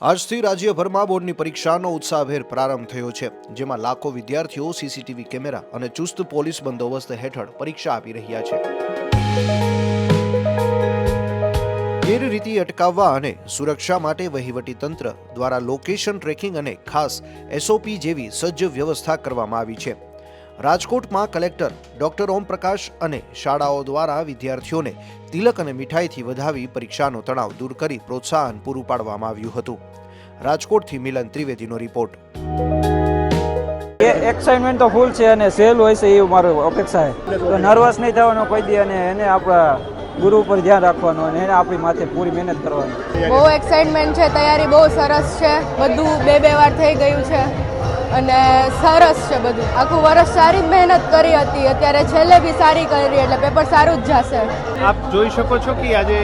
આજથી રાજ્યભરમાં બોર્ડની પરીક્ષાનો ઉત્સાહભેર પ્રારંભ થયો છે, જેમાં લાખો વિદ્યાર્થીઓ સીસીટીવી કેમેરા અને ચુસ્ત પોલીસ બંદોબસ્ત હેઠળ પરીક્ષા આપી રહ્યા છે. ગેરરીતિ અટકાવવા અને સુરક્ષા માટે વહીવટીતંત્ર દ્વારા લોકેશન ટ્રેકિંગ અને ખાસ એસઓપી જેવી સજ્જ વ્યવસ્થા કરવામાં આવી છે. રાજકોટમાં કલેક્ટર ડોક્ટર ઓમપ્રકાશ અને શાળાઓ દ્વારા વિદ્યાર્થીઓને તિલક અને મીઠાઈથી વધાવી પરીક્ષાનો તણાવ દૂર કરી પ્રોત્સાહન પૂરું પાડવામાં આવ્યું હતું. રાજકોટથી મિલન ત્રિવેદીનો રિપોર્ટ. એક્સાઇટમેન્ટ તો ફૂલ છે અને સહેલ હોય છે એ મારો અપેક્ષા છે. તો નર્વસ નહીં થવાનો કોઈ દી અને એને આપણા ગુરુ ઉપર ધ્યાન રાખવાનું અને એને આપણી માથે પૂરી મહેનત કરવાની. બહુ એક્સાઇટમેન્ટ છે, તૈયારી બહુ સરસ છે, બધું બે વાર થઈ ગયું છે અને સરસ છે બધું. આખું વર્ષ સારી મહેનત કરી હતી, અત્યારે છેલ્લે બી સારી કરી એટલે પેપર સારું જ જશે. આપ જોઈ શકો છો કે આજે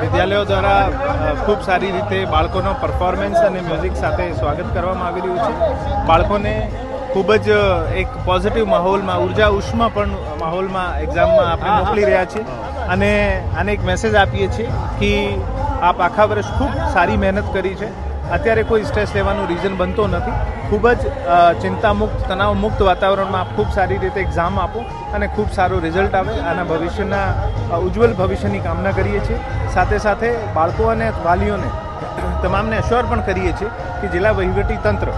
વિદ્યાલયો દ્વારા ખૂબ સારી રીતે બાળકોનો પરફોર્મન્સ અને મ્યુઝિક સાથે સ્વાગત કરવામાં આવી રહ્યું છે. બાળકોને ખૂબ જ એક પોઝિટિવ માહોલમાં, ઉર્જા ઉષ્મા પણ માહોલમાં એક્ઝામમાં આપણે મોકલી રહ્યા છીએ અને આને એક મેસેજ આપીએ છીએ કે આપ આખા વર્ષ ખૂબ સારી મહેનત કરી છે. અત્યારે કોઈ સ્ટ્રેસ લેવાનું રીઝન બનતો નથી. ખૂબ જ ચિંતામુક્ત, તણાવમુક્ત વાતાવરણમાં આપ ખૂબ સારી રીતે એક્ઝામ આપો અને ખૂબ સારું રિઝલ્ટ આવે. આના ભવિષ્યના ઉજ્જવલ ભવિષ્યની કામના કરીએ છીએ. સાથે સાથે બાળકો અને વાલીઓને તમામને અશ્યોર પણ કરીએ છીએ કે જિલ્લા વહીવટી તંત્ર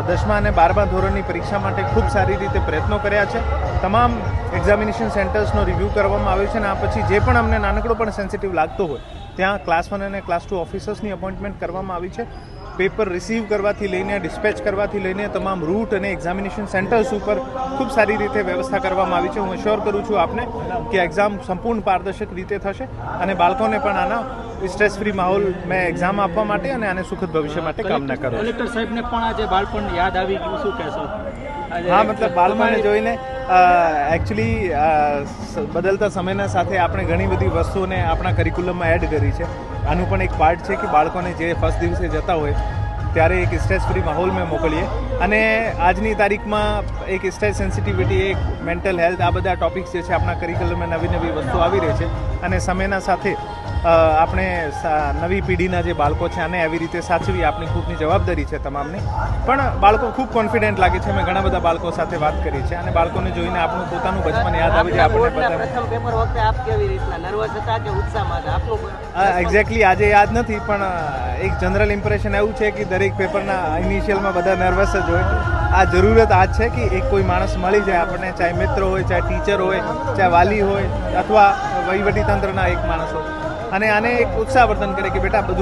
10મા અને 12મા ધોરણની પરીક્ષા માટે ખૂબ સારી રીતે પ્રયત્નો કર્યા છે. તમામ એક્ઝામિનેશન સેન્ટર્સનો રિવ્યૂ કરવામાં આવ્યો છે અને આ પછી જે પણ અમને નાનકડો પણ સેન્સિટિવ લાગતો હોય ત્યાં ક્લાસ 1 અને ક્લાસ 2 ઓફિસર્સની અપોઇન્ટમેન્ટ કરવામાં આવી છે. પેપર રિસીવ કરવાથી લઈને, ડિસ્પેચ કરવાથી લઈને તમામ રૂટ અને એક્ઝામિનેશન સેન્ટર્સ ઉપર ખૂબ સારી રીતે વ્યવસ્થા કરવામાં આવી છે. હું એશ્યોર કરું છું આપને કે એક્ઝામ સંપૂર્ણ પારદર્શક રીતે થશે અને બાળકોને પણ આના સ્ટ્રેસ ફ્રી માહોલ મેં એક્ઝામ આપવા માટે અને આને સુખદ ભવિષ્ય માટે કામના કરું. કલેક્ટર સાહેબને પણ આજે બાળપણ યાદ આવી ગયું, શું કહેશો? હા, મતલબ બાળકોને જોઈને એકચ્યુઅલી બદલતા સમયના સાથે આપણે ઘણી બધી વસ્તુઓને આપણા કરિક્યુલમમાં એડ કરી છે. આનું પણ એક પાર્ટ છે કે બાળકોને જે ફર્સ્ટ દિવસે જતા હોય ત્યારે એક સ્ટ્રેસ ફ્રી માહોલ મેં મોકલીએ અને આજની તારીખમાં એક સ્ટ્રેસ સેન્સિટિવિટી, એક મેન્ટલ હેલ્થ, આ બધા ટોપિક્સ જે છે આપણા કરિક્યુલમમાં નવી વસ્તુ આવી રહી છે અને સમયના સાથે આપણે નવી પેઢીના જે બાળકો છે આને આવી રીતે સાચવી આપણી ખુદની જવાબદારી છે તમામની. પણ બાળકો ખૂબ કોન્ફિડન્ટ લાગે છે. મેં ઘણા બધા બાળકો સાથે વાત કરી છે અને બાળકોને જોઈને આપણું પોતાનું બચપન યાદ આવી જાય. એક્ઝેક્ટલી આજે યાદ નથી, પણ એક જનરલ ઇમ્પ્રેશન એવું છે કે દરેક પેપરના ઇનિશિયલમાં બધા નર્વસ જ હોય. આ જરૂરત આ જ છે કે એક કોઈ માણસ મળી જાય આપણને, ચાહે મિત્ર હોય, ચાહે ટીચર હોય, ચાહે વાલી હોય અથવા વહીવટી તંત્રના એક માણસ હોય અને આને એક ઉત્સાહવર્ધન કરે કે બેટા બધું